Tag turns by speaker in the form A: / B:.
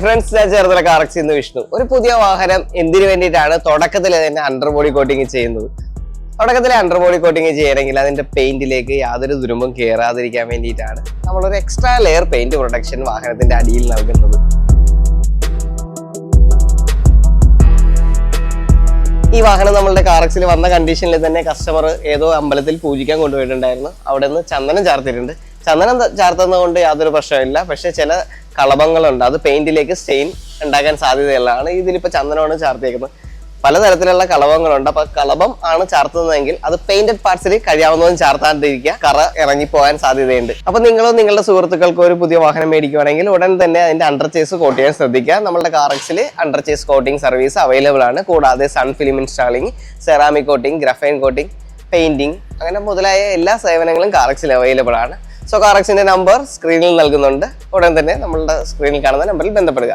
A: Friends, ഞാൻ ചേർത്തല കാറക്സ് ഇന്ന് വിഷ്ണു. ഒരു പുതിയ വാഹനം എന്തിനു വേണ്ടിയിട്ടാണ് തുടക്കത്തിൽ തന്നെ അണ്ടർബോഡി കോട്ടിങ് ചെയ്യുന്നത്? തുടക്കത്തിൽ അണ്ടർബോഡി കോട്ടിങ് ചെയ്യണമെങ്കിൽ അതിന്റെ പെയിന്റിലേക്ക് യാതൊരു ദുരമ്പും കയറാതിരിക്കാൻ വേണ്ടിയിട്ടാണ് നമ്മളൊരു എക്സ്ട്രാ ലെയർ പെയിന്റ് പ്രൊട്ടക്ഷൻ വാഹനത്തിന്റെ അടിയിൽ നൽകുന്നത്. ഈ വാഹനം നമ്മളുടെ കാറക്സിൽ വന്ന കണ്ടീഷനിൽ തന്നെ കസ്റ്റമർ ഏതോ അമ്പലത്തിൽ പൂജിക്കാൻ കൊണ്ടുപോയിട്ടുണ്ടായിരുന്നു. അവിടെ നിന്ന് ചന്ദനം ചാർത്തിയിട്ടുണ്ട്. ചന്ദനം ചാർത്തുന്നത് കൊണ്ട് യാതൊരു പ്രശ്നമില്ല. പക്ഷെ ചില കളഭങ്ങളുണ്ട്, അത് പെയിന്റിലേക്ക് സ്റ്റെയിൻ ഉണ്ടാക്കാൻ സാധ്യതയുള്ളതാണ്. ഇതിലിപ്പോൾ ചന്ദനമാണ് ചാർത്തിയേക്കുന്നത്. പലതരത്തിലുള്ള കളഭങ്ങളുണ്ട്. അപ്പൊ കളഭം ആണ് ചാർത്തുന്നതെങ്കിൽ അത് പെയിന്റഡ് പാർട്സിൽ കഴിയാവുന്നതും ചാർത്താണ്ടിരിക്കുക, കറ ഇറങ്ങിപ്പോകാൻ സാധ്യതയുണ്ട്. അപ്പൊ നിങ്ങളോ നിങ്ങളുടെ സുഹൃത്തുക്കൾക്കോ ഒരു പുതിയ വാഹനം മേടിക്കുകയാണെങ്കിൽ ഉടൻ തന്നെ അതിന്റെ അണ്ടർ ചേസ് കോട്ട് ചെയ്യാൻ ശ്രദ്ധിക്കുക. നമ്മുടെ കാറക്സിൽ under chassis coating service available ആണ്. കൂടാതെ sun film installing, ceramic coating, graphene coating, painting അങ്ങനെ മുതലായ എല്ലാ സേവനങ്ങളും കാറക്സിൽ അവൈലബിൾ ആണ്. സോ കാറക്സിന്റെ നമ്പർ സ്ക്രീനിൽ നൽകുന്നുണ്ട്. ഉടൻ തന്നെ നമ്മളുടെ സ്ക്രീനിൽ കാണുന്ന നമ്പറിൽ ബന്ധപ്പെടുക.